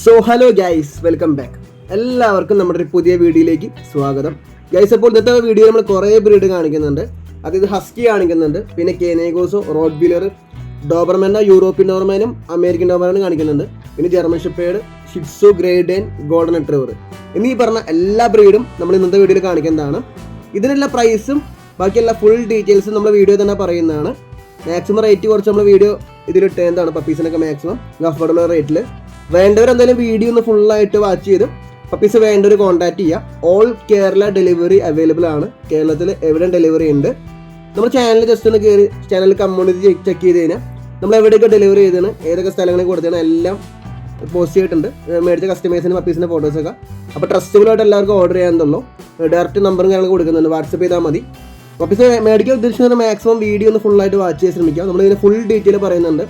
So hello guys, welcome back. എല്ലാവർക്കും നമ്മുടെ ഒരു പുതിയ വീഡിയോയിലേക്ക് സ്വാഗതം. ഗൈസ്, അപ്പോൾ ഇന്നത്തെ വീഡിയോ നമ്മൾ കുറേ ബ്രീഡ് കാണിക്കുന്നുണ്ട്. അതായത് ഹസ്കി കാണിക്കുന്നുണ്ട്, പിന്നെ കേനേഗോസോ, റോഡ് വീലർ, ഡോബർമാനോ, യൂറോപ്യൻ ഡോബർമാനും അമേരിക്കൻ ഡോബർമാനും കാണിക്കുന്നുണ്ട്. പിന്നെ German shepherd, Shih Tzu, great golden retriever എന്നീ പറഞ്ഞ എല്ലാ ബ്രീഡും നമ്മൾ ഇന്നത്തെ വീഡിയോയിൽ കാണിക്കുന്നതാണ്. ഇതിനുള്ള പ്രൈസും ബാക്കിയുള്ള ഫുൾ ഡീറ്റെയിൽസും നമ്മൾ വീഡിയോ തന്നെ പറയുന്നതാണ്. മാക്സിമം റേറ്റ് കുറച്ച് നമ്മൾ വീഡിയോ ഇതിലിട്ട് എന്താണ് പപ്പീസിനൊക്കെ മാക്സിമം അഫോർഡബിൾ റേറ്റിൽ. വേണ്ടവർ എന്തായാലും വീഡിയോ ഒന്ന് ഫുള്ളായിട്ട് വാച്ച് ചെയ്ത് പപ്പീസ് വേണ്ടവർ കോൺടാക്ട് ചെയ്യുക. ഓൾ കേരള ഡെലിവറി അവൈലബിൾ ആണ്. കേരളത്തിൽ എവിടെ ഡെലിവറി ഉണ്ട്. നമ്മുടെ ചാനൽ ജസ്റ്റ് ഒന്ന് കയറി ചാനൽ കമ്മ്യൂണിറ്റി ചെക്ക് ചെയ്ത് കഴിഞ്ഞാൽ നമ്മൾ എവിടെയൊക്കെ ഡെലിവറി ചെയ്താണ്, ഏതൊക്കെ സ്ഥലങ്ങളിൽ കൊടുത്തതാണ് എല്ലാം പോസ്റ്റ് ചെയ്തിട്ടുണ്ട്. മേടിച്ച കസ്റ്റമേഴ്സിന് പപ്പീസിൻ്റെ ഫോട്ടോസൊക്കെ. അപ്പോൾ ട്രസ്റ്റബിളായിട്ട് എല്ലാവർക്കും ഓർഡർ ചെയ്യാനുള്ളൂ. ഡയറക്റ്റ് നമ്പറും കാര്യങ്ങൾ കൊടുക്കുന്നുണ്ട്, വാട്സപ്പ് ചെയ്താൽ മതി. പപ്പീസ് മേടിക്കാൻ ഉദ്ദേശിക്കുന്ന മാക്സിമം വീഡിയോ ഒന്ന് ഫുള്ളായിട്ട് വാച്ച് ചെയ്യാൻ ശ്രമിക്കുക. നമ്മളിതിന് ഫുൾ ഡീറ്റെയിൽ പറയുന്നുണ്ട്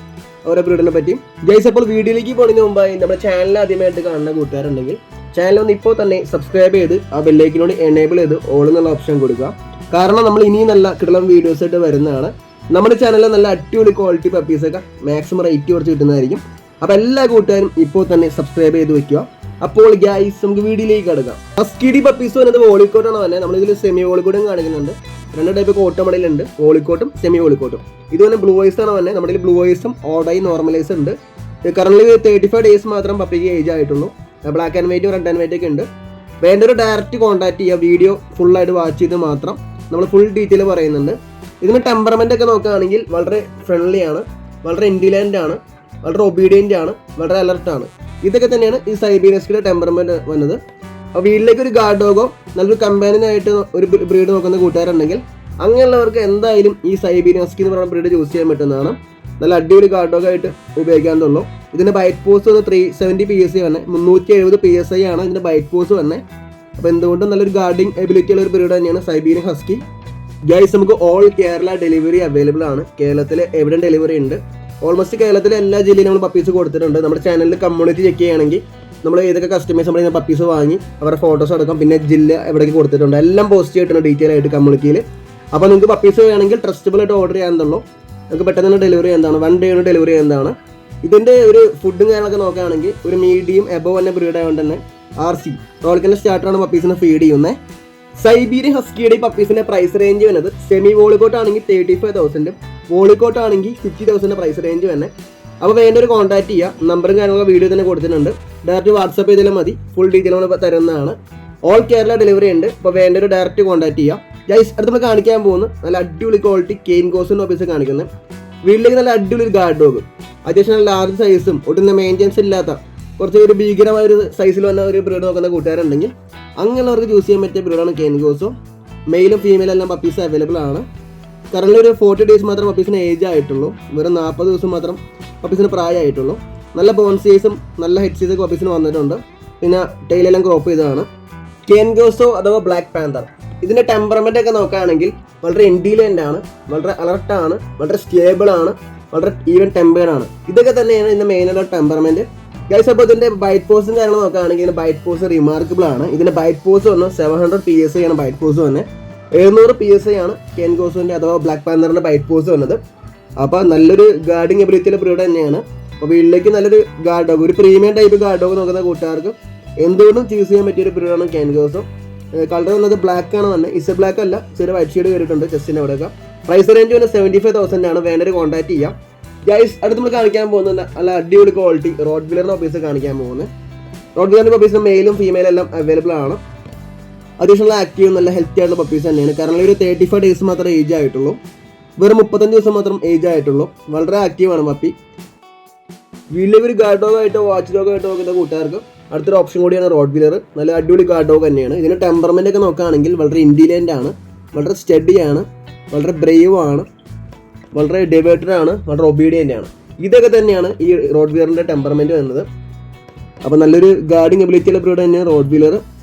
ഓരോ ബ്രീഡിനെ പറ്റി. ഗൈസ്, അപ്പോൾ വീഡിയോയിലേക്ക് പോകുന്നതിന് മുമ്പായി നമ്മുടെ ചാനൽ ആദ്യമായിട്ട് കാണുന്ന കൂട്ടുകാരുണ്ടെങ്കിൽ ചാനൽ ഒന്ന് ഇപ്പോൾ തന്നെ സബ്സ്ക്രൈബ് ചെയ്ത് ആ ബെല്ലൈക്കിനോട് എനേബിൾ ചെയ്ത് ഓൾ എന്നുള്ള ഓപ്ഷൻ കൊടുക്കുക. കാരണം നമ്മൾ ഇനിയും നല്ല കിടലം വീഡിയോസ് ആയിട്ട് വരുന്നതാണ്. നമ്മുടെ ചാനലിൽ നല്ല അടിപൊളി ക്വാളിറ്റി പപ്പീസൊക്കെ മാക്സിമം റേറ്റ് കുറച്ച് കിട്ടുന്നതായിരിക്കും. അപ്പോൾ എല്ലാ കൂട്ടുകാരും ഇപ്പോൾ തന്നെ സബ്സ്ക്രൈബ് ചെയ്ത് വെക്കുക. അപ്പോൾ ഗൈസ്, നമുക്ക് വീഡിയോയിലേക്ക് കിടക്കാം. ഹസ്കി പപ്പീസ് വരുന്നത് വോളിക്കോട്ടാണ് തന്നെ. നമ്മളിതിൽ സെമി വോളിക്കോട്ടും കാണിക്കുന്നുണ്ട്. രണ്ട് ടൈപ്പ് കോട്ട് മോഡലുണ്ട്, വോളിക്കോട്ടും സെമി വോളിക്കോട്ടും. ഇത് തന്നെ ബ്ലൂ ഐസ് ആണ് തന്നെ. നമ്മുടെ ബ്ലൂ ഐസും ഓഡായി നോർമലൈസ് ഉണ്ട്. കറന്റ് 35 ഡേയ്സ് മാത്രം പപ്പിക്ക് ഏജ് ആയിട്ടുള്ളൂ. ബ്ലാക്ക് ആൻഡ് വൈറ്റും റെഡ് ആൻഡ് വൈറ്റ് ഒക്കെ ഉണ്ട്. വേണ്ടൊരു ഡയറക്റ്റ് കോൺടാക്ട് ചെയ്യുക. വീഡിയോ ഫുള്ളായിട്ട് വാച്ച് ചെയ്ത് മാത്രം നമ്മൾ ഫുൾ ഡീറ്റെയിൽ പറയുന്നുണ്ട്. ഇതിന് ടെമ്പറമെൻ്റ് ഒക്കെ നോക്കുകയാണെങ്കിൽ വളരെ ഫ്രണ്ട്ലി ആണ്, വളരെ ഇൻഡിലൻ്റ് ആണ്, വളരെ ഒബീഡിയൻ്റ് ആണ്, വളരെ അലർട്ടാണ്. ഇതൊക്കെ തന്നെയാണ് ഈ സൈബീരിയൻ ഹസ്കിയുടെ ടെമ്പറമെൻ്റ് വന്നത്. അപ്പോൾ വീട്ടിലേക്ക് ഒരു ഗാർഡ് ഡോഗോ നല്ലൊരു കമ്പാനിയനായിട്ട് ഒരു ബ്രീഡ് നോക്കുന്ന കൂട്ടുകാരുണ്ടെങ്കിൽ അങ്ങനെയുള്ളവർക്ക് എന്തായാലും ഈ സൈബീരിയൻ ഹസ്കി എന്ന് പറയുന്ന ബ്രീഡ് ചൂസ് ചെയ്യാൻ പറ്റുന്നതാണ്. നല്ല അടിപൊളി ഗാർഡ് ഡോഗ് ആയിട്ട് ഉപയോഗിക്കാനുള്ളൂ. ഇതിൻ്റെ ബൈറ്റ് പോസ് ഒന്ന് 370 PSI തന്നെ, 370 PSI ആണ് ഇതിൻ്റെ ബൈറ്റ് പോസ് തന്നെ. അപ്പോൾ എന്തുകൊണ്ടും നല്ലൊരു ഗാർഡിങ് എബിലിറ്റി ഉള്ള ഒരു ബ്രീഡ് തന്നെയാണ് സൈബീരിയൻ ഹസ്കി. ഗൈസ്, നമുക്ക് ഓൾ കേരള ഡെലിവറി അവൈലബിൾ ആണ്. കേരളത്തിൽ എവിടെ ഡെലിവറി ഉണ്ട്. ഓൾമോസ്റ്റ് കേരളത്തിലെ എല്ലാ ജില്ലയിലും നമ്മൾ പപ്പീസ് കൊടുത്തിട്ടുണ്ട്. നമ്മുടെ ചാനലിൽ കമ്മ്യൂണിറ്റി ചെക്ക് ചെയ്യുകയാണെങ്കിൽ നമ്മൾ ഏതൊക്കെ കസ്റ്റമേഴ്സ് നമ്മൾ പപ്പീസ് വാങ്ങി അവരുടെ ഫോട്ടോസ് അടക്കം പിന്നെ ജില്ല എവിടേക്ക് കൊടുത്തിട്ടുണ്ട് എല്ലാം പോസ്റ്റ് ചെയ്തിട്ടുണ്ട് ഡീറ്റെയിൽ ആയിട്ട് കമ്മ്യൂണിറ്റിയിൽ. അപ്പോൾ നിങ്ങൾക്ക് പപ്പീസ് വേണമെങ്കിൽ ട്രസ്റ്റബിൾ ആയിട്ട് ഓർഡർ ചെയ്യാനുള്ളൂ. നമുക്ക് പെട്ടെന്ന് തന്നെ ഡെലിവറി ചെയ്യുന്നതാണ്, 1 day കൊണ്ട് ഡെലിവറി ചെയ്യുന്നതാണ്. ഇതിൻ്റെ ഒരു ഫുഡും കാര്യങ്ങളൊക്കെ നോക്കുകയാണെങ്കിൽ ഒരു മീഡിയം എബവ് തന്നെ ബ്രീഡ് ആയതുകൊണ്ട് തന്നെ RC റോളിക്കൻ്റെ സ്റ്റാർട്ടറാണ് പപ്പീസിനെ ഫീഡ് ചെയ്യുന്നത്. സൈബീരിയൻ ഹസ്കിയുടെ ഈ പപ്പീസിൻ്റെ പ്രൈസ് റേഞ്ച് വരുന്നത് സെമി വോളിക്കോട്ട് ആണെങ്കിൽ 35,000, വോളിക്കോട്ട് ആണെങ്കിൽ 50,000 പ്രൈസ് റേഞ്ച് തന്നെ. അപ്പോൾ വേണ്ടൊരു കോൺടാക്ട് ചെയ്യുക. നമ്പറും കാര്യങ്ങളൊക്കെ വീഡിയോ തന്നെ കൊടുത്തിട്ടുണ്ട്. ഡയറക്റ്റ് വാട്സപ്പ് ചെയ്താലും മതി, ഫുൾ ഡീറ്റെയിൽ നമ്മൾ തരുന്നതാണ്. ഓൾ കേരള ഡെലിവറി ഉണ്ട്. അപ്പോൾ വേണ്ടൊരു ഡയറക്റ്റ് കോൺടാക്ട് ചെയ്യുക. ഗൈസ്, അടുത്ത് നമ്മൾ കാണിക്കാൻ പോകുന്നു നല്ല അടിപൊളി ക്വാളിറ്റി കേൻഗോസിൻ്റെ ഓഫീസ് കാണിക്കുന്നത്. വീട്ടിലേക്ക് നല്ല അടിപൊളി ഒരു ഗാർഡ് ഡോഗ്, അത്യാവശ്യം നല്ല ലാർജ് സൈസും ഒട്ടുന്ന മെയിൻ്റെനൻസ് ഇല്ലാത്ത കുറച്ച് ഒരു ഭീകരമായ ഒരു സൈസിൽ വന്ന ഒരു ബ്രീഡ് നോക്കുന്ന കൂട്ടുകാരുണ്ടെങ്കിൽ അങ്ങനെയുള്ളവർക്ക് ചൂസ് ചെയ്യാൻ പറ്റിയ ബ്രീഡാണ് കേൻഗോസോ. മെയിലും ഫീമെയിലും എല്ലാം പപ്പീസ് അവൈലബിൾ ആണ്. കറന്റ് ഒരു 40 days മാത്രം പപ്പീസിന് ഏജ് ആയിട്ടുള്ളൂ. വെറും 40 ദിവസം മാത്രം പപ്പീസിന് പ്രായമായിട്ടുള്ളൂ. നല്ല ബോൺ സൈസും നല്ല ഹെഡ് സൈസൊക്കെ പപ്പീസിന് വന്നിട്ടുണ്ട്. പിന്നെ ടൈലെല്ലാം ക്രോപ്പ് ചെയ്തതാണ്. കേൻഗോസോ അഥവാ ബ്ലാക്ക് പാന്തർ. ഇതിൻ്റെ ടെമ്പറമെൻ്റ് ഒക്കെ നോക്കുകയാണെങ്കിൽ വളരെ ഇൻഡിലൻ്റ് ആണ്, വളരെ അലർട്ടാണ്, വളരെ സ്റ്റേബിൾ ആണ്, വളരെ ഈവൻ ടെമ്പേർഡ് ആണ്. ഇതൊക്കെ തന്നെയാണ് ഇതിൻ്റെ മെയിനായിട്ടുള്ള ടെമ്പറമെൻറ്റ്. ഗൈസ്, അപ്പോൾ ഇതിൻ്റെ ബൈറ്റ് പോസും കാര്യങ്ങൾ നോക്കുകയാണെങ്കിൽ ഇതിൻ്റെ ബൈറ്റ് പോസ് റിമാർക്കബിൾ ആണ്. ഇതിൻ്റെ ബൈറ്റ് പോസ് വന്ന് 700 PSI ആണ് ബൈറ്റ് പോസ് വന്നത്. 700 PSI ആണ് കേൻഗോസിൻ്റെ അഥവാ ബ്ലാക്ക് പാന്തറിൻ്റെ ബൈറ്റ് പോസ് വന്നത്. അപ്പോൾ നല്ലൊരു ഗാർഡിങ് എബിലിറ്റിയുള്ള ബ്രീഡ് തന്നെയാണ്. അപ്പോൾ വീട്ടിലേക്ക് നല്ലൊരു ഗാർഡ് ഡോഗ്, ഒരു പ്രീമിയം ടൈപ്പ് ഗാർഡ് ഡോഗ് നോക്കുന്ന കൂട്ടുകാർക്ക് എന്തുകൊണ്ടും ചൂസ് ചെയ്യാൻ പറ്റിയൊരു ബ്രീഡാണ് കേൻഗോസോ. കളർ വന്നത് ബ്ലാക്ക് ആണ് തന്നെ, ഇസ് ബ്ലാക്ക് അല്ല, ചെറിയ വൈറ്റ് ഷെയ്ഡ് കയറിയിട്ടുണ്ട് ചെസ്റ്റിൻ്റെ അവിടെയൊക്കെ. പ്രൈസ് റേഞ്ച് വന്ന് 75,000 ആണ്. വേണ്ടൊരു കോൺടാക്ട് ചെയ്യാം. ഗൈസ്, അടുത്ത് നമ്മൾ കാണിക്കാൻ പോകുന്നത് നല്ല അടിപൊളി ക്വാളിറ്റി റോഡ് വീലറിൻ്റെ ഓഫീസ് കാണിക്കാൻ പോകുന്നത്. റോഡ് വീലറിൻ്റെ പപ്പീസ് മെയിലും ഫീമെയിലും എല്ലാം അവൈലബിൾ ആണ്. അത്യാവശ്യം ആക്റ്റീവ് നല്ല ഹെൽത്തി ആയിട്ടുള്ള പപ്പീസ് തന്നെയാണ്. കാരണം ഒരു 35 days മാത്രമേ ഏജ് ആയിട്ടുള്ളൂ. വെറും 35 ദിവസം മാത്രം ഏജ് ആയിട്ടുള്ളൂ. വളരെ ആക്റ്റീവാണ് പപ്പി. വീട്ടിലേക്ക് ഒരു ഗാർഡ് ഡോഗ് ആയിട്ടോ വാച്ച് ഡോഗ് ആയിട്ടോ നോക്കുന്ന കൂട്ടുകാർക്ക് അടുത്തൊരു ഓപ്ഷൻ കൂടിയാണ് റോഡ് വീലർ. നല്ല അടിപൊളി ഗാർഡ് ഡോഗ് തന്നെയാണ്. ഇതിൻ്റെ ടെമ്പറമെൻ്റ് ഒക്കെ നോക്കുകയാണെങ്കിൽ വളരെ ഇൻഡിലൻ്റ് ആണ്, വളരെ സ്റ്റഡി ആണ്, വളരെ ബ്രേവ് ആണ്, വളരെ ഡിവേറ്റഡ് ആണ്, വളരെ ഒബീഡിയൻ്റ് ആണ്. ഇതൊക്കെ തന്നെയാണ് ഈ റോഡ് വീലറിൻ്റെ ടെമ്പറമെൻറ്റ് വരുന്നത്. അപ്പോൾ നല്ലൊരു ഗാർഡിങ് എബിലിറ്റിയുള്ള ബ്രീഡ് തന്നെയാണ് റോഡ് വീലർ.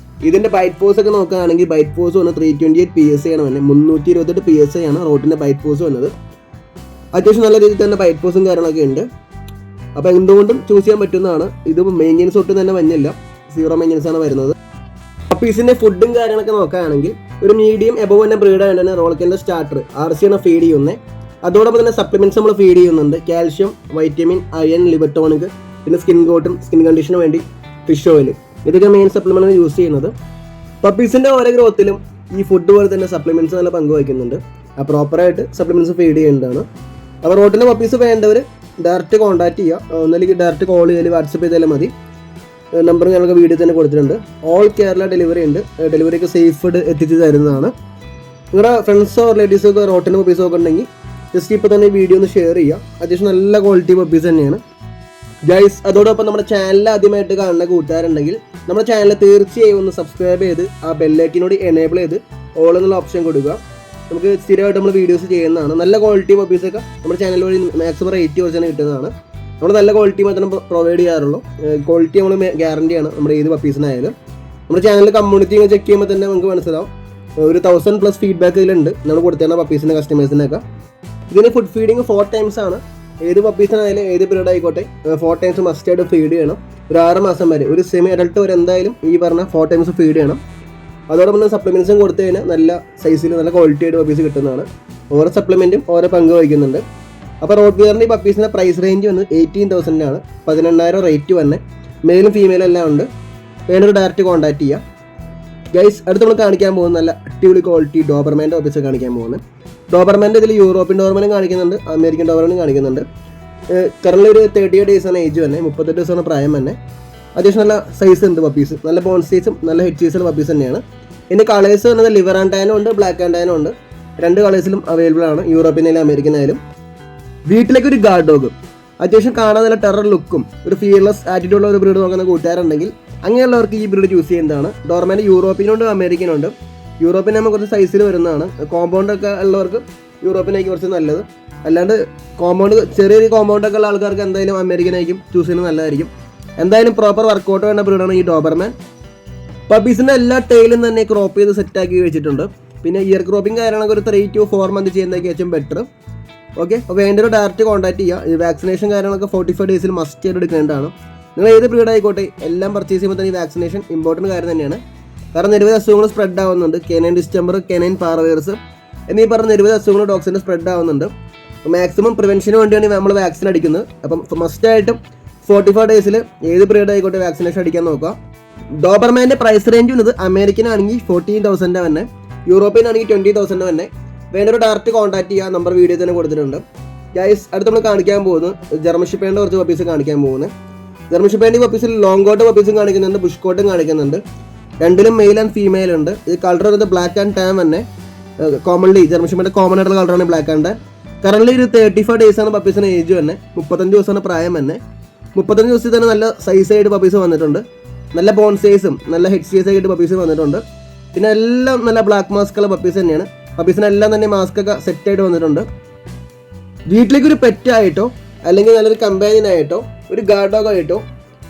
ഇതിൻ്റെ ബൈറ്റ് പോസ് ഒക്കെ നോക്കുകയാണെങ്കിൽ ബൈറ്റ് പോസ് വന്ന് 328 PSI ആണ് വന്നത്. 328 PSI ആണ് റോഡിൻ്റെ ബൈറ്റ് പോസ് വന്നത്. അത്യാവശ്യം നല്ല രീതിയിൽ തന്നെ ബൈറ്റ് പോസും കാര്യങ്ങളൊക്കെ ഉണ്ട്. അപ്പോൾ എന്തുകൊണ്ടും ചൂസ് ചെയ്യാൻ പറ്റുന്നതാണ്. ഇത് മെയിൻ്റെനൻസ് ഒട്ടും തന്നെ വന്നില്ല, 0 മെയിൻ്റെനൻസ് ആണ് വരുന്നത്. പപ്പീസിൻ്റെ ഫുഡും കാര്യങ്ങളൊക്കെ നോക്കുകയാണെങ്കിൽ ഒരു മീഡിയം എബവ് തന്നെ ബ്രീഡ് ആയതുകൊണ്ട് തന്നെ റോളിക്കൻ്റെ സ്റ്റാർട്ടർ RC ആണ് ഫീഡ് ചെയ്യുന്നത്. അതോടൊപ്പം തന്നെ സപ്ലിമെൻറ്റ്സ് നമ്മൾ ഫീഡ് ചെയ്യുന്നുണ്ട്. കാൽഷ്യം, വൈറ്റമിൻ, അയൺ, ലിബർ ടോണിക്, പിന്നെ സ്കിൻ കോട്ടും സ്കിൻ കണ്ടീഷന് വേണ്ടി ഫിഷ് ഓയിൽ, ഇതൊക്കെ മെയിൻ സപ്ലിമെൻ്റ് യൂസ് ചെയ്യുന്നത്. പപ്പീസിൻ്റെ ഓരോ ഗ്രോത്തിലും ഈ ഫുഡ് പോലെ തന്നെ സപ്ലിമെൻറ്റ്സ് നല്ല പങ്ക് വഹിക്കുന്നുണ്ട്. പ്രോപ്പറായിട്ട് സപ്ലിമെൻറ്റ്സ് ഫീഡ് ചെയ്യേണ്ടതാണ്. അപ്പോൾ റോട്ടിൻ്റെ പപ്പീസ് വേണ്ടവർ ഡയറക്റ്റ് കോൺടാക്ട് ചെയ്യുക, ഒന്നല്ലെങ്കിൽ ഡയറക്റ്റ് കോൾ ചെയ്താൽ വാട്സപ്പ് ചെയ്താലും മതി. നമ്പർ ഞങ്ങൾക്ക് വീഡിയോ തന്നെ കൊടുത്തിട്ടുണ്ട്. ഓൾ കേരള ഡെലിവറി ഉണ്ട്, ഡെലിവറിക്ക് സേഫ് ഫുഡ് എത്തിച്ച് തരുന്നതാണ്. നിങ്ങളുടെ ഫ്രണ്ട്സോ റിലേറ്റീവ്സോ ഒക്കെ റോട്ടിൻ്റെ പപ്പീസോ ഒക്കെ ഉണ്ടെങ്കിൽ ജസ്റ്റ് ഇപ്പോൾ തന്നെ വീഡിയോ ഒന്ന് ഷെയർ ചെയ്യുക. അത്യാവശ്യം നല്ല ക്വാളിറ്റി പപ്പീസ് തന്നെയാണ് ഗൈസ്. അതോടൊപ്പം നമ്മുടെ ചാനൽ ആദ്യമായിട്ട് കാണുന്ന കൂട്ടുകാരുണ്ടെങ്കിൽ നമ്മുടെ ചാനൽ തീർച്ചയായും ഒന്ന് സബ്സ്ക്രൈബ് ചെയ്ത് ആ ബെല്ലൈക്കിനോട് എനേബിൾ ചെയ്ത് ഓൾ എന്നുള്ള ഓപ്ഷൻ കൊടുക്കുക. നമുക്ക് സ്ഥിരമായിട്ട് നമ്മൾ വീഡിയോസ് ചെയ്യുന്നതാണ്. നല്ല ക്വാളിറ്റി പപ്പീസൊക്കെ നമ്മുടെ ചാനൽ വഴി മാക്സിമം റേറ്റ് കുറച്ച് തന്നെ കിട്ടുന്നതാണ്. നമ്മൾ നല്ല ക്വാളിറ്റി മാത്രം പ്രൊവൈഡ് ചെയ്യാറുള്ളൂ. ക്വാളിറ്റി നമ്മൾ ഗ്യാരണ്ടിയാണ് നമ്മുടെ ഏത് പപ്പീസിനായാലും. നമ്മുടെ ചാനലിൽ കമ്മ്യൂണിറ്റി ചെക്ക് ചെയ്യുമ്പോൾ തന്നെ നമുക്ക് മനസ്സിലാവും. ഒരു 1000+ ഫീഡ്ബാക്ക് ഇതിലുണ്ട് നമ്മൾ കൊടുത്തേണ്ട പപ്പീസിൻ്റെ കസ്റ്റമേഴ്സിനൊക്കെ. ഇതിന് ഫുഡ് ഫീഡിങ് 4 times ആണ്. ഏത് പപ്പീസിനായാലും ഏത് പീരീഡ് ആയിക്കോട്ടെ 4 times മസ്റ്റായിട്ട് ഫീഡ് ചെയ്യണം. ഒരു 6 മാസം വരെ, ഒരു സെമി അഡൾട്ട് വരെ എന്തായാലും ഈ പറഞ്ഞ 4 times ഫീഡ് ചെയ്യണം. അതോടൊപ്പം തന്നെ സപ്ലിമെൻറ്റ്സും കൊടുത്തു കഴിഞ്ഞാൽ നല്ല സൈസിൽ നല്ല ക്വാളിറ്റി ആയിട്ട് പപ്പീസ് കിട്ടുന്നതാണ്. ഓരോ സപ്ലിമെൻറ്റും ഓരോ പങ്ക് വഹിക്കുന്നുണ്ട്. അപ്പോൾ റോഡ് ബിയറിൻ്റെ ഈ പപ്പീസിൻ്റെ പ്രൈസ് റേഞ്ച് വന്ന് 18,000 ആണ്. 18,000 റേറ്റ് വന്നെ. മെയിലും ഫീമെയിലും എല്ലാം ഉണ്ട്. വേണ്ടൊരു ഡയറക്റ്റ് കോൺടാക്ട് ചെയ്യുക ഗൈസ്. അടുത്ത് നമ്മൾ കാണിക്കാൻ പോകുന്ന നല്ല അടിപൊളി ക്വാളിറ്റി ഡോബർമാൻ്റെ പപ്പീസ് കാണിക്കാൻ പോകുന്നത്. ഡോബർമാൻ്റെ ഇതിൽ യൂറോപ്യൻ ഡോബർമാനും കാണിക്കുന്നുണ്ട്, അമേരിക്കൻ ഡോബർമാനും കാണിക്കുന്നുണ്ട്. കറൻലി ഒരു 38 days ആണ് ഏജ് തന്നെ, 38 ദിവസമാണ് പ്രായം തന്നെ. അത്യാവശ്യം നല്ല സൈസ് ഉണ്ട് പപ്പീസ്, നല്ല ബോൺ സൈസും നല്ല ഹെഡ് സൈസുള്ള പപ്പീസ് തന്നെയാണ്. ഇതിൻ്റെ കളേഴ്സ് വന്നത് ലിവർ ആൻഡ് ടാനും ഉണ്ട്, ബ്ലാക്ക് ആൻഡ് ടാനും ഉണ്ട്. 2 കളേഴ്സിലും അവൈലബിൾ ആണ്, യൂറോപ്യനായാലും അമേരിക്കനായാലും. വീട്ടിലേക്ക് ഒരു ഗാർഡ് ഡോഗ്, അത്യാവശ്യം കാണാൻ നല്ല ടെറർ ലുക്കും ഒരു ഫിയർലെസ് ആറ്റിറ്റ്യൂഡുള്ള ഒരു ബ്രീഡ് നോക്കുന്ന കൂട്ടുകാരുണ്ടെങ്കിൽ അങ്ങനെയുള്ളവർക്ക് ഈ ബ്രീഡ് ചൂസ് ചെയ്യുന്നതാണ്. ഡോർമാൻ്റെ യൂറോപ്യനുണ്ട് അമേരിക്കനുണ്ട്. യൂറോപ്യൻ നമ്മൾ കുറച്ച് സൈസിൽ വരുന്നതാണ്. കോമ്പൗണ്ടൊക്കെ ഉള്ളവർക്ക് യൂറോപ്യനായിരിക്കും കുറച്ച് നല്ലത്. അല്ലാണ്ട് ചെറിയൊരു കോമ്പൗണ്ടൊക്കെ ഉള്ള ആൾക്കാർക്ക് എന്തായാലും അമേരിക്കനായിരിക്കും ചൂസ് ചെയ്യുന്നത് നല്ലതായിരിക്കും. എന്തായാലും പ്രോപ്പർ വർക്കൗട്ട് വേണ്ട ബ്രീഡാണ് ഈ ഡോബർമാൻ. പപ്പീസിൻ്റെ എല്ലാ ടൈലും തന്നെ ക്രോപ്പ് ചെയ്ത് സെറ്റാക്കി വെച്ചിട്ടുണ്ട്. പിന്നെ ഇയർ ക്രോപ്പിംഗ് കാര്യങ്ങളൊക്കെ ഒരു 3 to 4 months ചെയ്യുന്നതൊക്കെ ഏറ്റവും ബെറ്റർ. ഓക്കെ, അപ്പോൾ വേണ്ട ഒരു ഡയറക്റ്റ് കോൺടാക്ട് ചെയ്യുക. ഈ വാക്സിനേഷൻ കാര്യങ്ങളൊക്കെ 45 days മസ്റ്റ് ആയിട്ട് എടുക്കേണ്ടതാണ്. നിങ്ങൾ ഏത് ബ്രീഡ് ആയിക്കോട്ടെ എല്ലാം പർച്ചേസ് ചെയ്യുമ്പോൾ തന്നെ ഈ വാക്സിനേഷൻ ഇമ്പോർട്ടൻറ്റ് കാര്യം തന്നെയാണ്. കാരണം നിരവധി അസുഖങ്ങൾ സ്പ്രെഡ് ആവുന്നുണ്ട്. കെനൈൻ ഡിസ്റ്റംബർ, കെനൈൻ പാർവൈറസ് എന്നീ പറഞ്ഞ നിരവധി അസുഖങ്ങൾ ഡോഗ്സിന് സ്പ്രെഡ് ആവുന്നുണ്ട്. മാക്സിമം പ്രിവെൻഷന് വേണ്ടിയാണ് നമ്മൾ വാക്സിൻ അടിക്കുന്നത്. അപ്പം മസ്റ്റായിട്ടും 45 days ഏത് ബ്രീഡ് ആയിക്കോട്ടെ വാക്സിനേഷൻ അടിക്കാൻ നോക്കുക. ഡോബർമാൻ്റെ പ്രൈസ് റേഞ്ച് വന്നത് അമേരിക്കനാണെങ്കിൽ 14,000 തന്നെ, യൂറോപ്യനാണെങ്കിൽ 20,000 തന്നെ. വേണ്ടൊരു ഡയറക്റ്റ് കോൺടാക്ട് ചെയ്യുക, നമ്പർ വീഡിയോ തന്നെ കൊടുത്തിട്ടുണ്ട് ഗൈസ്. അടുത്ത് നമ്മൾ കാണിക്കാൻ പോകുന്നത് ജർമ്മൻ ഷെപ്പേർഡിൻ്റെ കുറച്ച് പപ്പീസ് കാണിക്കാൻ പോകുന്നത്. ജർമ്മൻ ഷെപ്പേർഡിൻ്റെ പപ്പീസിൽ ലോങ് കോട്ട് പപ്പീസും കാണിക്കുന്നുണ്ട്, ബുഷ് കോട്ടും കാണിക്കുന്നുണ്ട്. രണ്ടിലും മെയിൽ ആൻഡ് ഫീമെയിൽ ഉണ്ട്. ഇത് കളർ വരുന്നത് ബ്ലാക്ക് ആൻഡ് ടാൻ തന്നെ. കോമൺലി ജർമ്മൻ ഷെപ്പേർഡിൻ്റെ കോമൺ ആയിട്ടുള്ള കളറാണ് ബ്ലാക്ക് ആൻഡ് ടാൻ. കറൻലി ഒരു 35 days ആണ് പപ്പീസിന് ഏജ് തന്നെ, 35 ദിവസമാണ് പ്രായം തന്നെ. 35 ദിവസത്തിൽ തന്നെ നല്ല സൈസായിട്ട് പപ്പീസ് വന്നിട്ടുണ്ട്. നല്ല ബോൺ സൈസും നല്ല ഹെഡ് സൈസ് ആയിട്ട് പപ്പീസ് വന്നിട്ടുണ്ട്. പിന്നെ എല്ലാം നല്ല ബ്ലാക്ക് മാസ്കുള്ള പപ്പീസ് തന്നെയാണ്. പപ്പീസിനെല്ലാം തന്നെ മാസ്കൊക്കെ സെറ്റായിട്ട് വന്നിട്ടുണ്ട്. വീട്ടിലേക്ക് ഒരു പെറ്റായിട്ടോ അല്ലെങ്കിൽ നല്ലൊരു കമ്പാനിയനായിട്ടോ ഒരു ഗാർഡ് ഡോഗ് ആയിട്ടോ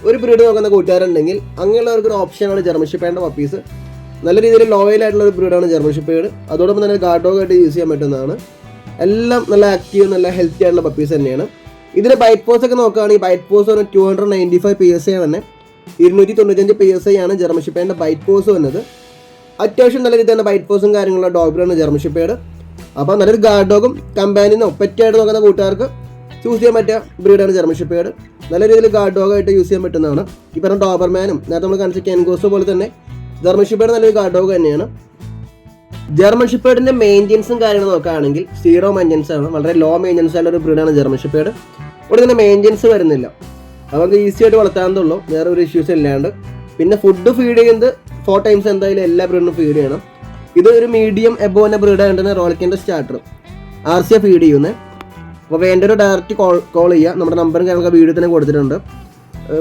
ഒരു ബ്രീഡ് നോക്കുന്ന കൂട്ടുകാരുണ്ടെങ്കിൽ അങ്ങനെയുള്ളവർക്ക് ഒരു ഓപ്ഷനാണ് ജർമ്മൻ ഷെപ്പേർഡിൻ്റെ പപ്പീസ്. നല്ല രീതിയിൽ ലോയൽ ആയിട്ടുള്ള ഒരു ബ്രീഡാണ് ജർമ്മൻ ഷെപ്പേർഡ്. അതോടൊപ്പം തന്നെ ഗാർഡ് ഡോഗ് ആയിട്ട് യൂസ് ചെയ്യാൻ പറ്റുന്നതാണ്. എല്ലാം നല്ല ആക്റ്റീവ് നല്ല ഹെൽത്തി ആയിട്ടുള്ള പപ്പീസ് തന്നെയാണ്. ഇതിൽ ബൈറ്റ് പോസ് ഒക്കെ നോക്കുകയാണെങ്കിൽ ബൈറ്റ് പോസ് വന്ന് 295 PSI തന്നെ, 295 PSI ആണ് ജർമ്മൻ ഷെപ്പേർഡിൻ്റെ ബൈറ്റ് പോസ് വന്നത്. അത്യാവശ്യം നല്ല രീതിയിൽ തന്നെ ബൈറ്റ് പോസും കാര്യങ്ങളുള്ള ഡോഗ് ബ്രീഡാണ് ജർമ്മൻ ഷെപ്പേർഡ്. അപ്പോൾ നല്ലൊരു ഗാർഡ് ഡോഗും കമ്പാനിയനോ പെറ്റായിട്ട് നോക്കുന്ന കൂട്ടുകാർക്ക് ചൂസ് ചെയ്യാൻ പറ്റിയ ബ്രീഡാണ് ജർമ്മൻ ഷെപ്പേർഡ്. നല്ല രീതിയിൽ ഗാർഡ് ഡോഗായിട്ട് യൂസ് ചെയ്യാൻ പറ്റുന്നതാണ്. ഈ പറഞ്ഞ ഡോബർമാനും നേരത്തെ നമ്മൾ കാണിച്ച കെൻഗോസോ പോലെ തന്നെ ജർമ്മൻ ഷെപ്പേർഡ് നല്ലൊരു ഗാർഡ് ഡോഗ് തന്നെയാണ്. ജർമ്മൻ ഷെപ്പേർഡിൻ്റെ മെയിൻ്റെനൻസും കാര്യങ്ങളും നോക്കുകയാണെങ്കിൽ 0 maintenance ആണ്. വളരെ ലോ മെയിൻ്റെനൻസ് ആയിട്ടുള്ള ഒരു ബ്രീഡാണ് ജർമ്മൻ ഷെപ്പേർഡ്. ഇവിടെ തന്നെ മെയിൻ്റെനൻസ് വരുന്നില്ല, അവർക്ക് ഈസി ആയിട്ട് വളർത്താനുള്ളൂ, വേറെ ഒരു ഇഷ്യൂസ് ഇല്ലാണ്ട്. പിന്നെ ഫുഡ് ഫീഡ് ചെയ്യുന്നത് 4 times എന്തായാലും എല്ലാ ബ്രീഡിനും ഫീഡ് ചെയ്യണം. ഇത് ഒരു മീഡിയം എബോൻ്റെ ബ്രീഡായിട്ട് തന്നെ റോൾക്കിൻ്റെ സ്റ്റാർട്ടർ RC ഫീഡ് ചെയ്യുന്നത്. അപ്പോൾ വേണ്ട ഒരു ഡയറക്റ്റ് കോൾ ചെയ്യുക. നമ്മുടെ നമ്പറും കാര്യങ്ങളൊക്കെ വീഡിയോ തന്നെ കൊടുത്തിട്ടുണ്ട്.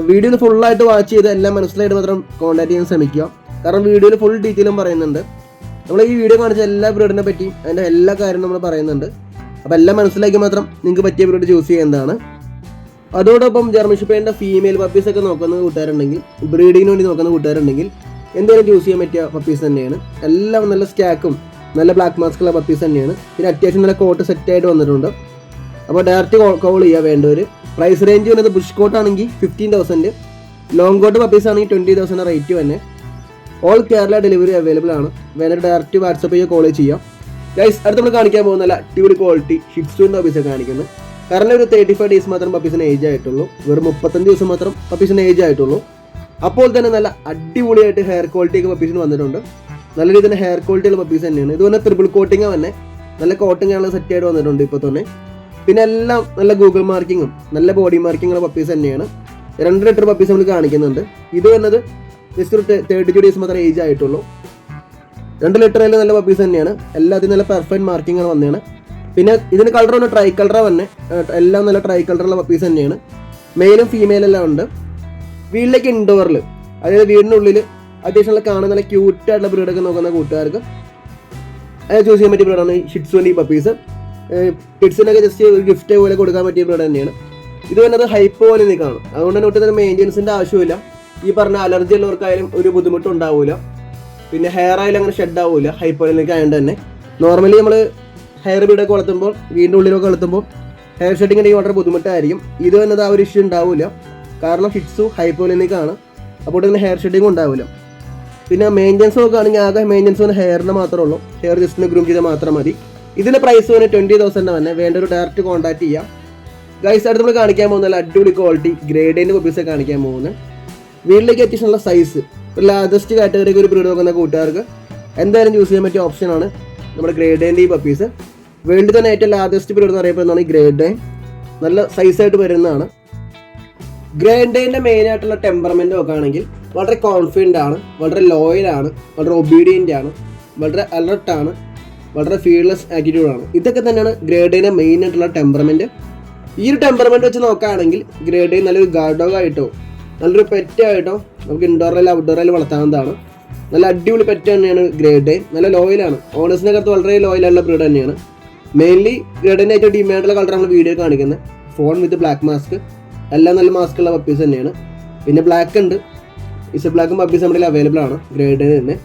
വീഡിയോ ഫുള്ളായിട്ട് വാച്ച് ചെയ്ത് എല്ലാം മനസ്സിലായിട്ട് മാത്രം കോൺടാക്ട് ചെയ്യാൻ ശ്രമിക്കുക. കാരണം വീഡിയോയിൽ ഫുൾ ഡീറ്റെയിലും പറയുന്നുണ്ട്. നമ്മൾ ഈ വീഡിയോ കാണിച്ച എല്ലാ ബ്രീഡിനെ പറ്റിയും അതിൻ്റെ എല്ലാ കാര്യവും നമ്മൾ പറയുന്നുണ്ട്. അപ്പോൾ എല്ലാം മനസ്സിലാക്കി മാത്രം നിങ്ങൾക്ക് പറ്റിയ ബ്രീഡ് ചൂസ് ചെയ്യുന്നതാണ്. അതോടൊപ്പം ജർമ്മൻ ഷെപ്പേർഡിൻ്റെ ഫീമെയിൽ പപ്പീസൊക്കെ നോക്കുന്ന കൂട്ടുകാരുണ്ടെങ്കിൽ, ബ്രീഡിങ്ങിന് വേണ്ടി നോക്കുന്ന കൂട്ടുകാരുണ്ടെങ്കിൽ എന്തെങ്കിലും ചൂസ് ചെയ്യാൻ പറ്റിയ പപ്പീസ് തന്നെയാണ്. എല്ലാം നല്ല സ്റ്റാക്കും നല്ല ബ്ലാക്ക് മാസ്കുള്ള പപ്പീസ് തന്നെയാണ്. പിന്നെ അത്യാവശ്യം നല്ല കോട്ട് സെറ്റായിട്ട് വന്നിട്ടുണ്ട്. അപ്പോൾ ഡയറക്റ്റ് കോൾ ചെയ്യുക വേണ്ടവർ. പ്രൈസ് റേഞ്ച് വരുന്നത് ബുഷ് കോട്ട് ആണെങ്കിൽ 15,000, ലോങ് കോട്ട് പപ്പീസ് ആണെങ്കിൽ 20,000 റേറ്റ് തന്നെ. ഓൾ കേരള ഡെലിവറി അവൈലബിൾ ആണ്. വേണമെങ്കിൽ ഡയറക്റ്റ് വാട്സപ്പ് ചെയ്യുക, കോൾ ചെയ്യുക ഗൈസ്. അടുത്ത് നമ്മൾ കാണിക്കാൻ പോകുന്ന നല്ല അടിപൊളി ക്വാളിറ്റി ഷിറ്റ്സുവിൻ്റെ പപ്പീസൊക്കെ കാണിക്കുന്നത്. കാരണം ഒരു 35 days മാത്രം പപ്പീസിന് ഏജ് ആയിട്ടുള്ളൂ. വെറും 35 ദിവസം മാത്രം പപ്പീസിന് ഏജ് ആയിട്ടുള്ളൂ. അപ്പോൾ തന്നെ നല്ല അടിപൊളിയായിട്ട് ഹെയർ ക്വാളിറ്റി ഒക്കെ പപ്പീസിന് വന്നിട്ടുണ്ട്. നല്ല രീതിയിൽ ഹെയർ ക്വാളിറ്റി ഉള്ള പപ്പീസ് തന്നെയാണ്. ഇതുപോലെ ട്രിപ്പിൾ കോട്ടിങ് തന്നെ നല്ല കോട്ടിങ് ആണ് സെറ്റ് ആയിട്ട് വന്നിട്ടുണ്ട് ഇപ്പോൾ തന്നെ. പിന്നെ എല്ലാം നല്ല ഗൂഗിൾ മാർക്കിങ്ങും നല്ല ബോഡി മാർക്കിങ്ങുള്ള പപ്പീസ് തന്നെയാണ്. 2 ലിറ്റർ പപ്പീസ് നമ്മൾ കാണിക്കുന്നുണ്ട്. ഇത് വന്നത് ജസ്റ്റ് ഒരു 32 ഡേയ്സ് മാത്രമേ ഏജ് ആയിട്ടുള്ളൂ. 2 ലിറ്ററിൽ നല്ല പപ്പീസ് തന്നെയാണ്. എല്ലാത്തിനും നല്ല പെർഫെക്റ്റ് മാർക്കിംഗ് ആണ് വന്നതാണ്. പിന്നെ ഇതിന് കളർ ഒന്ന് ട്രൈ കളർ തന്നെ, എല്ലാം നല്ല ട്രൈ കളറുള്ള പപ്പീസ് തന്നെയാണ്. മെയിലും ഫീമെയിലും എല്ലാം ഉണ്ട്. വീട്ടിലേക്ക് ഇൻഡോറിൽ, അതായത് വീടിനുള്ളിൽ അത്യാവശ്യം കാണാൻ നല്ല ക്യൂട്ടായിട്ടുള്ള ബ്രീഡൊക്കെ നോക്കുന്ന കൂട്ടുകാർക്ക് അത് ചൂസ് ചെയ്യാൻ പറ്റിയ ബ്രീഡാണ് ഷിറ്റ്സുവിൻ്റെ ഈ പപ്പീസ്. കിഡ്സിനൊക്കെ ജസ്റ്റ് ഒരു ഗിഫ്റ്റ് പോലെ കൊടുക്കാൻ പറ്റിയ ബ്രീഡ് തന്നെയാണ്. ഇത് വന്നത് ഹൈപ്പ് പോലെ കാണും. അതുകൊണ്ട് തന്നെ ഒട്ടും മെയിൻ്റെനൻസിൻ്റെ ആവശ്യമില്ല. ഈ പറഞ്ഞ അലർജി ഉള്ളവർക്കായാലും ഒരു ബുദ്ധിമുട്ടും ഉണ്ടാവില്ല. പിന്നെ ഹെയർ ആയാലും അങ്ങനെ ഷെഡ് ആവില്ല ഹൈപ്പോയിലേക്ക് ആയതുകൊണ്ട് തന്നെ. നോർമലി നമ്മൾ ഹെയർ ബ്രീഡൊക്കെ വളർത്തുമ്പോൾ വീടിൻ്റെ ഉള്ളിലൊക്കെ വളർത്തുമ്പോൾ ഹെയർ ഷെഡിങ് ഉണ്ടെങ്കിൽ വളരെ ബുദ്ധിമുട്ടായിരിക്കും. ഇത് വന്നത് ആ ഒരു ഇഷ്യൂ ഉണ്ടാവില്ല. കാരണം ഹിറ്റ്സു ഹൈപ്പോയിലേക്കാണ്, അപ്പോൾ തന്നെ ഹെയർ ഷെഡിങ് ഉണ്ടാവില്ല. പിന്നെ മെയിൻ്റെനൻസ് നോക്കുകയാണെങ്കിൽ ആകെ മെയിൻ്റെനൻസ് വന്ന് ഹെയറിന് മാത്രമേ ഉള്ളൂ. ഹെയർ ജസ്റ്റിന് ഗ്രൂം ചെയ്താൽ മാത്രം മതി. ഇതിൻ്റെ പ്രൈസ് വന്ന് 20,000 തന്നെ. വേണ്ട ഒരു ഡയറക്റ്റ് കോൺടാക്ട് ചെയ്യാം. ഗൈസ് അടുത്ത് നമ്മൾ കാണിക്കാൻ പോകുന്ന നല്ല അടിപൊളി ക്വാളിറ്റി ഗ്രേഡിൻ്റെ പപ്പീസൊക്കെ കാണിക്കാൻ പോകുന്നത്. വീട്ടിലേക്ക് അത്യാവശ്യമുള്ള സൈസ് ഒരു ലാർജസ്റ്റ് കാറ്റഗറിക്ക് ഒരു ബ്രീഡ് നോക്കുന്ന കൂട്ടുകാർക്ക് എന്തായാലും ചൂസ് ചെയ്യാൻ പറ്റിയ ഓപ്ഷനാണ് നമ്മുടെ ഗ്രേഡിൻ്റെ ഈ പപ്പീസ്. വേൾഡിൽ തന്നെ ഏറ്റവും ലാർജസ്റ്റ് ബ്രീഡ് എന്ന് അറിയപ്പെടുന്നതാണ് ഈ ഗ്രേഡ്. നല്ല സൈസായിട്ട് വരുന്നതാണ്. ഗ്രേഡിൻ്റെ മെയിനായിട്ടുള്ള ടെമ്പർമെൻറ്റ് നോക്കുകയാണെങ്കിൽ വളരെ കോൺഫിഡൻ്റ് ആണ്, വളരെ ലോയലാണ്, വളരെ ഒബീഡിയൻ്റ് ആണ്, വളരെ അലർട്ടാണ്, വളരെ ഫീൽലെസ് ആറ്റിറ്റ്യൂഡാണ്. ഇതൊക്കെ തന്നെയാണ് ഗ്രേഡിൻ്റെ മെയിനായിട്ടുള്ള ടെമ്പർമെൻറ്റ്. ഈ ഒരു ടെമ്പർമെൻറ്റ് വെച്ച് നോക്കുകയാണെങ്കിൽ ഗ്രേഡ് നല്ലൊരു ഗാർഡ് ഡോഗ് ആയിട്ടോ നല്ലൊരു പെറ്റായിട്ടോ നമുക്ക് ഇൻഡോറിലും ഔട്ട്ഡോറിലും വളർത്താവുന്നതാണ്. നല്ല അടിപൊളി പെറ്റ് തന്നെയാണ് ഗ്രേഡ്. നല്ല ലോയലാണ്. ഓണേഴ്സിനകത്ത് വളരെ ലോയലുള്ള ബ്രീഡ് തന്നെയാണ്. മെയിൻലി ഗ്രേഡിൻ്റെ ഏറ്റവും ഡിമാൻഡുള്ള കളർ നമ്മൾ വീഡിയോ കാണിക്കുന്നത് ഫോൺ വിത്ത് ബ്ലാക്ക് മാസ്ക്. എല്ലാം നല്ല മാസ്കുള്ള പപ്പീസ് തന്നെയാണ്. പിന്നെ ബ്ലാക്ക് ഉണ്ട്, ഇസ് ബ്ലാക്കും പപ്പീസ് നമ്മുടെ അവൈലബിൾ ആണ് ഗ്രേഡിന് തന്നെ.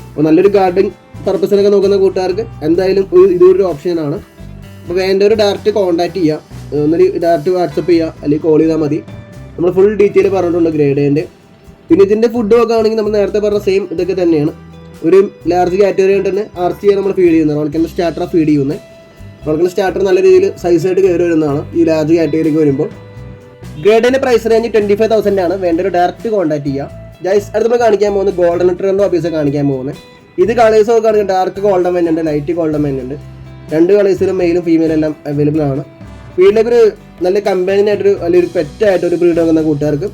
അപ്പോൾ നല്ലൊരു ഗാർഡൻ പർപ്പസിനൊക്കെ നോക്കുന്ന കൂട്ടുകാർക്ക് എന്തായാലും ഇതൊരു ഓപ്ഷനാണ്. അപ്പോൾ വേണ്ട ഒരു ഡയറക്റ്റ് കോൺടാക്ട് ചെയ്യുക, ഒന്നൊരു ഡയറക്റ്റ് വാട്സപ്പ് ചെയ്യുക അല്ലെങ്കിൽ കോൾ ചെയ്താൽ മതി. നമ്മൾ ഫുൾ ഡീറ്റെയിൽ പറഞ്ഞിട്ടുണ്ട് ഗ്രേഡിൻ്റെ. പിന്നെ ഇതിൻ്റെ ഫുഡ് നോക്കുകയാണെങ്കിൽ നമ്മൾ നേരത്തെ പറഞ്ഞ സെയിം ഇതൊക്കെ തന്നെയാണ്. ഒരു ലാർജ് കാറ്റഗറി കൊണ്ട് തന്നെ RC നമ്മൾ ഫീഡ് ചെയ്യുന്നത്. റോൾക്കലിൻ്റെ സ്റ്റാർട്ടറാണ് ഫീഡ് ചെയ്യുന്നത്. റോൾക്കലിൻ്റെ സ്റ്റാർട്ടർ നല്ല രീതിയിൽ സൈസായിട്ട് കയറി വരുന്നതാണ് ഈ ലാർജ് കാറ്റഗറിക്ക് വരുമ്പോൾ. ഗ്രേഡിൻ്റെ പ്രൈസ് റേഞ്ച് 25,000 ആണ്. വേണ്ട ഒരു ഡയറക്റ്റ് കോൺടാക്ട് ചെയ്യുക. ജൈസ് അടുത്ത് നമ്മൾ കാണിക്കാൻ പോകുന്നത് ഗോൾഡൻ റിട്രീവറിൻ്റെ പപ്പീസ് കാണിക്കാൻ പോകുന്നത്. ഇത് കളേഴ്സ് നോക്കുകയാണെങ്കിൽ ഡാർക്ക് ഗോൾഡൻ വരുന്നുണ്ട്, ലൈറ്റ് ഗോൾഡൻ വരുന്നുണ്ട്. 2 കളേഴ്സിലും മെയിലും ഫീമെയിലും എല്ലാം അവൈലബിൾ ആണ്. വീട്ടിലേക്കൊരു നല്ല കമ്പാനിയനായിട്ടൊരു അല്ലെങ്കിൽ ഒരു പെറ്റായിട്ടൊരു ബ്രീഡ് നോക്കുന്ന കൂട്ടുകാർക്ക്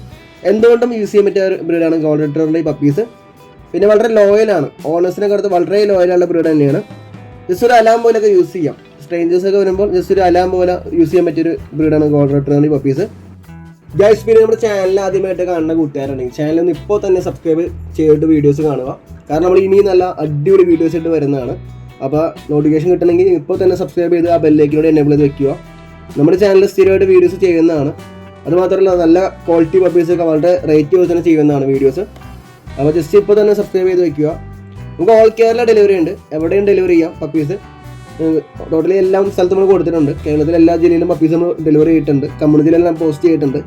എന്തുകൊണ്ടും യൂസ് ചെയ്യാൻ പറ്റിയ ഒരു ബ്രീഡാണ് ഗോൾഡൻ റിട്രീവറിൻ്റെ ഈ പപ്പീസ്. പിന്നെ വളരെ ലോയലാണ്. ഓണേഴ്സിനൊക്കെ അടുത്ത് വളരെ ലോയലുള്ള ബ്രീഡ് തന്നെയാണ്. ജസ്റ്റ് ഒരു അലാം പോലെയൊക്കെ യൂസ് ചെയ്യാം. സ്ട്രേഞ്ചേഴ്സൊക്കെ വരുമ്പോൾ ജസ്റ്റ് ഒരു അലാം പോലെ യൂസ് ചെയ്യാൻ പറ്റിയൊരു ബ്രീഡാണ് ഗോൾഡൻ റിട്രീവറിൻ്റെ ഈ പപ്പീസ്. ഗൈസ് പിന്നെ നമ്മുടെ ചാനൽ ആദ്യമായിട്ട് കാണുന്ന കൂട്ടുകാരുണ്ടെങ്കിൽ ചാനലൊന്ന് ഇപ്പോൾ തന്നെ സബ്സ്ക്രൈബ് ചെയ്തിട്ട് വീഡിയോസ് കാണുക. കാരണം നമ്മൾ ഇനി നല്ല അടിപൊളി വീഡിയോസ് ആയിട്ട് വരുന്നതാണ്. അപ്പോൾ നോട്ടിഫിക്കേഷൻ കിട്ടണമെങ്കിൽ ഇപ്പോൾ തന്നെ സബ്സ്ക്രൈബ് ചെയ്ത് ആ ബെല്ലേക്കിലൂടെ എനേബിൾ ചെയ്ത് വെക്കുക. നമ്മുടെ ചാനലിൽ സ്ഥിരമായിട്ട് വീഡിയോസ് ചെയ്യുന്നതാണ്. അതുമാത്രമല്ല നല്ല ക്വാളിറ്റി പപ്പീസൊക്കെ വളരെ റേറ്റ് വെച്ച് തന്നെ ചെയ്യുന്നതാണ് വീഡിയോസ്. അപ്പോൾ ജസ്റ്റ് ഇപ്പോൾ തന്നെ സബ്സ്ക്രൈബ് ചെയ്ത് വെക്കുക. നമുക്ക് ഓൾ കേരള ഡെലിവറി ഉണ്ട്, എവിടെയും ഡെലിവറി ചെയ്യാം പപ്പീസ്. ടോട്ടലി എല്ലാ സ്ഥലത്തും നമ്മൾ കൊടുത്തിട്ടുണ്ട്. കേരളത്തിലെ എല്ലാ ജില്ലയിലും പപ്പീസ് നമ്മൾ ഡെലിവറി ചെയ്തിട്ടുണ്ട്. കമ്മ്യൂണിറ്റിയിലെല്ലാം പോസ്റ്റ് ചെയ്തിട്ടുണ്ട്.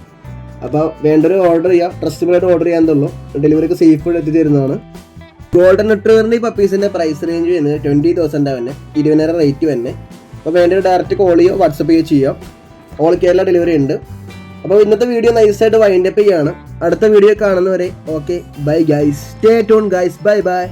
അപ്പോൾ വേണ്ടൊരു ഓർഡർ ചെയ്യാം, ട്രസ്റ്റബിളായിട്ട് ഓർഡർ ചെയ്യാൻ ഡെലിവറിക്ക് സേഫ് എത്തിച്ചേരുന്നതാണ്. ഗോൾഡൻ റിട്രീവറിൻ്റെ ഈ പപ്പീസിൻ്റെ പ്രൈസ് റേഞ്ച് വരുന്നത് 20,000 തന്നെ, 20,000 റേറ്റ് തന്നെ. അപ്പോൾ വേണ്ടൊരു ഡയറക്റ്റ് കോൾ ചെയ്യുക, വാട്സപ്പ് ചെയ്യുക ചെയ്യാം. ഓൾ കേരള ഡെലിവറി ഉണ്ട്. അപ്പോൾ ഇന്നത്തെ വീഡിയോ നൈസായിട്ട് വൈൻഡപ്പ് ചെയ്യുകയാണ്. അടുത്ത വീഡിയോ കാണുന്നവരെ okay bye guys, stay tune guys, bye bye.